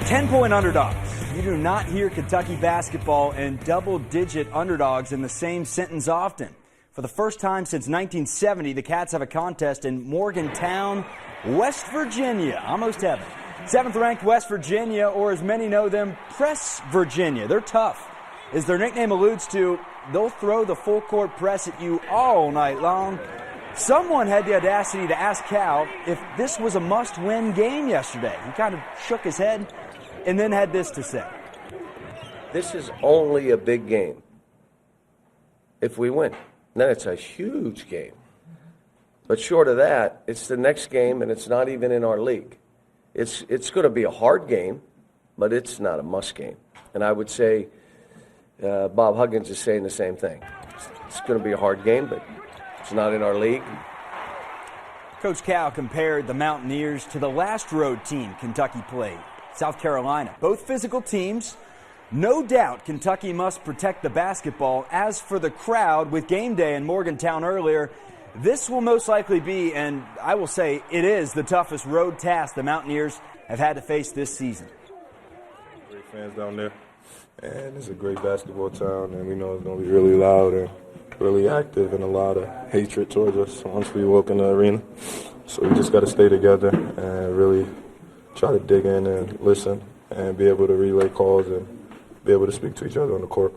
10-point underdogs. You do not hear Kentucky basketball and double-digit underdogs in the same sentence often. For the first time since 1970, the Cats have a contest in Morgantown, West Virginia. Almost heaven. 7th-ranked West Virginia, or as many know them, Press Virginia. They're tough. As their nickname alludes to, they'll throw the full-court press at you all night long. Someone had the audacity to ask Cal if this was a must-win game yesterday. He kind of shook his head and then had this to say. This is only a big game if we win. Then it's a huge game. But short of that, it's the next game, and it's not even in our league. It's going to be a hard game, but it's not a must game. And I would say Bob Huggins is saying the same thing. It's going to be a hard game, but it's not in our league. Coach Cal compared the Mountaineers to the last road team Kentucky played, South Carolina. Both physical teams. No doubt Kentucky must protect the basketball. As for the crowd, with game day in Morgantown earlier, this will most likely be, and I will say it is, the toughest road task the Mountaineers have had to face this season. Great fans down there, and it's a great basketball town, and we know it's going to be really loud and really active, and a lot of hatred towards us once we walk in the arena. So we just got to stay together and really try to dig in and listen and be able to relay calls and be able to speak to each other on the court.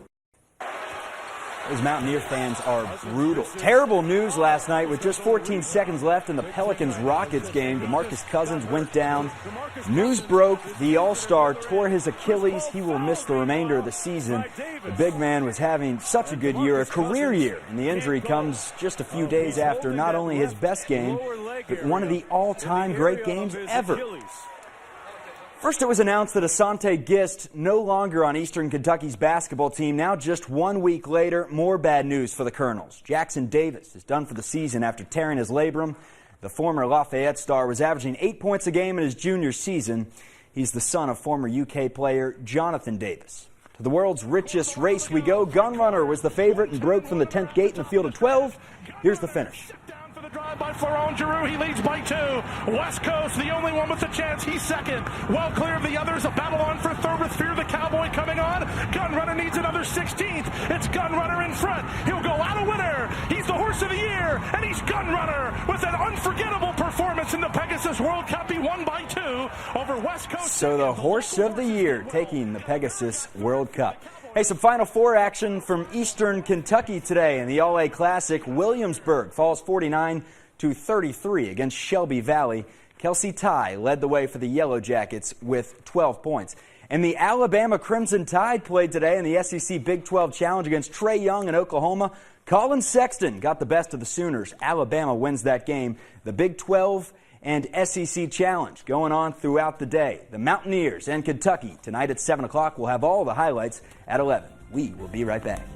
Those Mountaineer fans are brutal. Terrible news last night with just 14 seconds left in the Pelicans-Rockets game. DeMarcus Cousins went down. News broke the All-Star tore his Achilles. He will miss the remainder of the season. The big man was having such a good year, a career year, and the injury comes just a few days after not only his best game, but one of the all-time great games ever. First, it was announced that Asante Gist no longer on Eastern Kentucky's basketball team. Now, just 1 week later, more bad news for the Colonels. Jackson Davis is done for the season after tearing his labrum. The former Lafayette star was averaging 8 points a game in his junior season. He's the son of former UK player Jonathan Davis. To the world's richest race we go. Gunrunner was the favorite and broke from the 10th gate in the field of 12. Here's the finish. Drive by Florent Giroux, he leads by 2. West Coast, the only one with the chance, he's second. Well clear of the others, a battle on for third with Fear the Cowboy coming on. Gunrunner needs another 16th. It's Gunrunner in front. He'll go out a winner. He's the horse of the year, and he's Gunrunner with an unforgettable performance in the Pegasus World Cup. He won by 2 over West Coast. So the horse of the year taking the Pegasus World Cup. Hey, some Final Four action from Eastern Kentucky today in the All-A Classic. Williamsburg falls 49-33 against Shelby Valley. Kelsey Ty led the way for the Yellow Jackets with 12 points. And the Alabama Crimson Tide played today in the SEC Big 12 Challenge against Trae Young in Oklahoma. Colin Sexton got the best of the Sooners. Alabama wins that game. The Big 12 and SEC Challenge going on throughout the day. The Mountaineers and Kentucky tonight at 7 o'clock. We'll have all the highlights at 11. We will be right back.